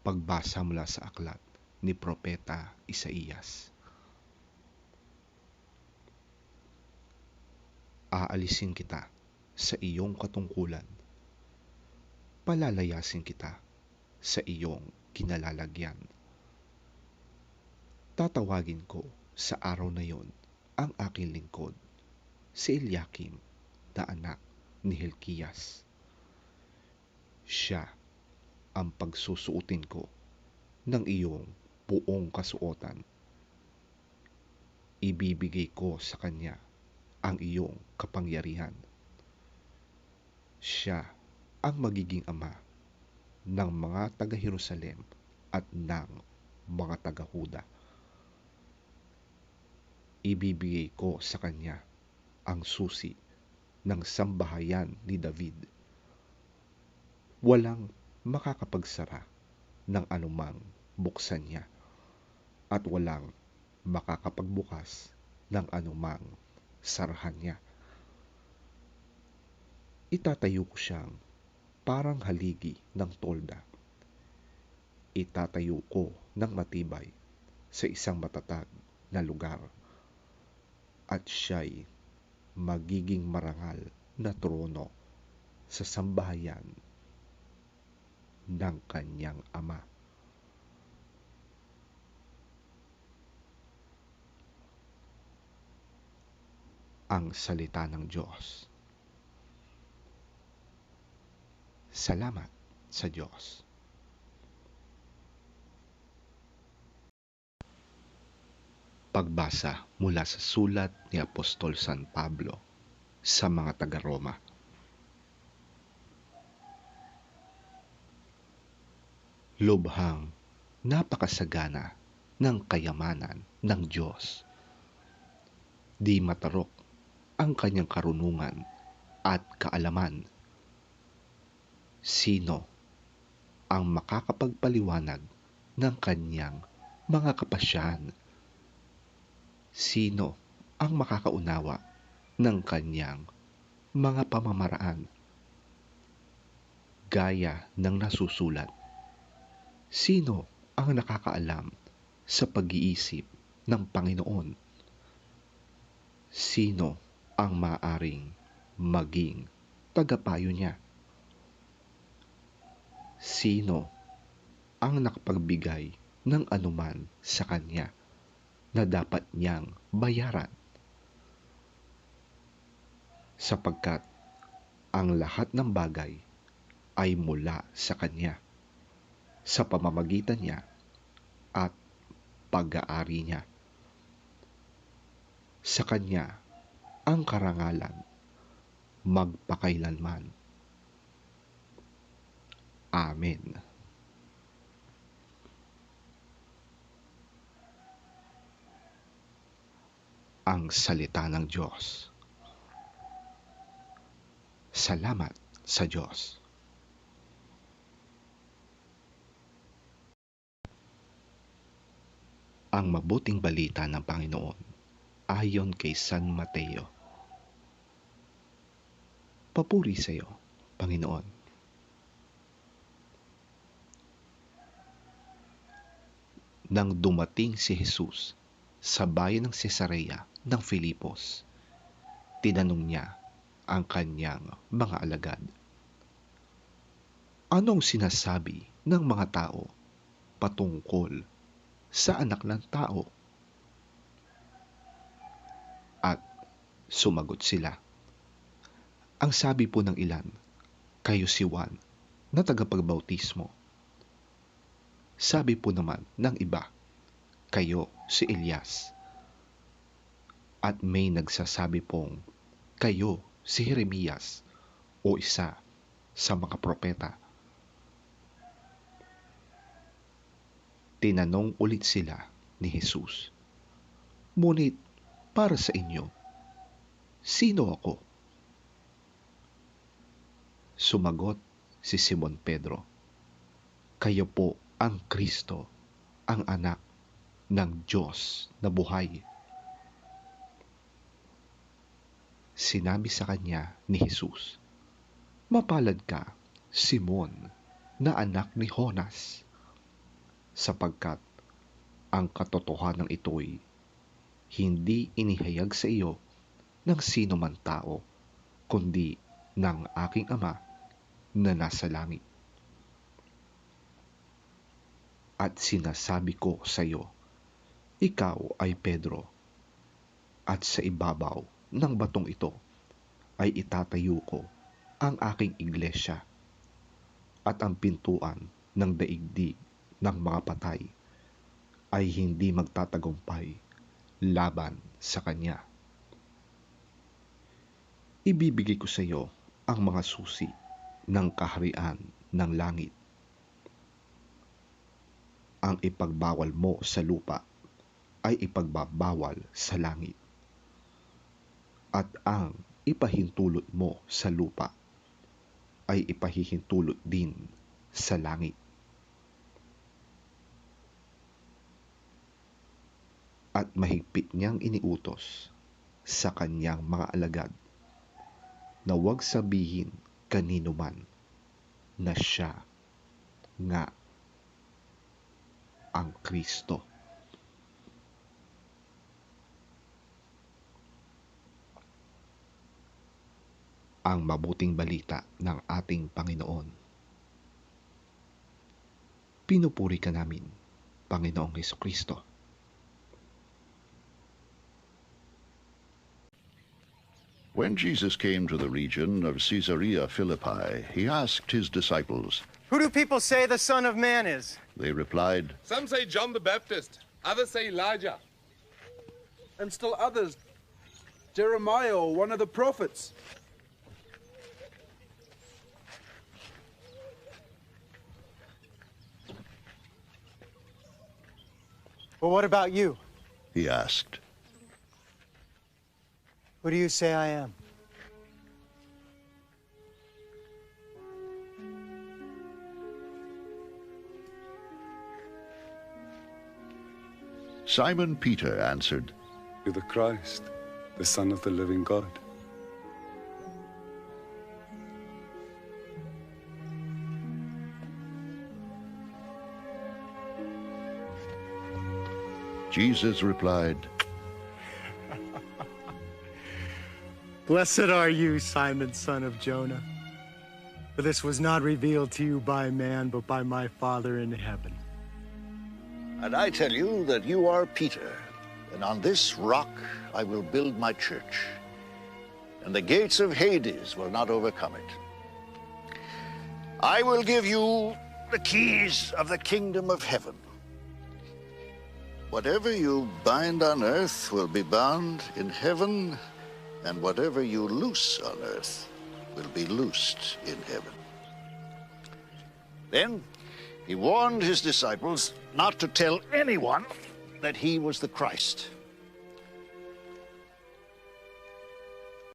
Pagbasa mula sa aklat ni Propeta Isaías. Aalisin kita sa iyong katungkulan. Palalayasin kita sa iyong kinalalagyan. Tatawagin ko sa araw na yon ang aking lingkod, si Eliakim na anak ni Hilkias. Siya ang pagsusuotin ko ng iyong buong kasuotan. Ibibigay ko sa kanya ang iyong kapangyarihan. Siya ang magiging ama ng mga taga-Jerusalem at ng mga taga-Huda. Ibibigay ko sa kanya ang susi ng sambahayan ni David. Walang makakapagsara ng anumang buksan niya at walang makakapagbukas ng anumang sarahan niya. Itatayo ko siyang parang haligi ng tolda. Itatayo ko ng matibay sa isang matatag na lugar at siya'y magiging marangal na trono sa sambahayan ng kanyang ama. Ang salita ng Diyos. Salamat sa Diyos. Pagbasa mula sa sulat ni Apostol San Pablo sa mga taga-Roma. Lubhang napakasagana ng kayamanan ng Diyos. Di matarok ang kanyang karunungan at kaalaman. Sino ang makakapagpaliwanag ng kanyang mga kapasyahan? Sino ang makakaunawa ng kanyang mga pamamaraan? Gaya ng nasusulat, sino ang nakakaalam sa pag-iisip ng Panginoon? Sino ang maaaring maging tagapayo niya? Sino ang nakapagbigay ng anuman sa kanya na dapat niyang bayaran? Sapagkat ang lahat ng bagay ay mula sa kanya, sa pamamagitan niya at pag-aari niya. Sa kanya ang karangalan magpakailanman. Amen. Ang salita ng Diyos. Salamat sa Diyos. Ang mabuting balita ng Panginoon ayon kay San Mateo. Papuri sa iyo, Panginoon. Nang dumating si Jesus sa bayan ng Cesarea ng Filipos, tinanong niya ang kanyang mga alagad, anong sinasabi ng mga tao patungkol sa Anak ng Tao? At sumagot sila. Ang sabi po ng ilan, kayo si Juan na tagapagbautismo. Sabi po naman ng iba, kayo si Elias. At may nagsasabi pong, kayo si Jeremias o isa sa mga propeta. Tinanong ulit sila ni Jesus, ngunit para sa inyo, sino ako? Sumagot si Simon Pedro, kayo po ang Kristo, ang anak ng Diyos na buhay. Sinabi sa kanya ni Jesus, mapalad ka, Simon, na anak ni Jonas, sapagkat ang katotohanan ito'y hindi inihayag sa iyo ng sino man tao, kundi ng aking Ama na nasa langit. At sinasabi ko sa iyo, ikaw ay Pedro, at sa ibabaw ng batong ito ay itatayo ko ang aking iglesia, at ang pintuan ng daigdig ng mga patay ay hindi magtatagumpay laban sa kanya. Ibibigay ko sa iyo ang mga susi ng kaharian ng langit. Ang ipagbawal mo sa lupa ay ipagbabawal sa langit, at ang ipahintulot mo sa lupa ay ipahihintulot din sa langit. At mahigpit niyang iniutos sa kanyang mga alagad na huwag sabihin kanino man na siya nga ang Kristo. Ang mabuting balita ng ating Panginoon. Pinupuri ka namin, Panginoong Hesukristo. When Jesus came to the region of Caesarea Philippi, he asked his disciples. Who do people say the Son of Man is? They replied, Some say John the Baptist, others say Elijah. And still others, Jeremiah or one of the prophets. Well, what about you? he asked. Who do you say I am? Simon Peter answered, You're the Christ, the Son of the living God. Jesus replied, Blessed are you, Simon, son of Jonah. For this was not revealed to you by man, but by my Father in heaven. And I tell you that you are Peter, and on this rock I will build my church, and the gates of Hades will not overcome it. I will give you the keys of the kingdom of heaven. Whatever you bind on earth will be bound in heaven, and whatever you loose on earth will be loosed in heaven. Then he warned his disciples not to tell anyone that he was the Christ.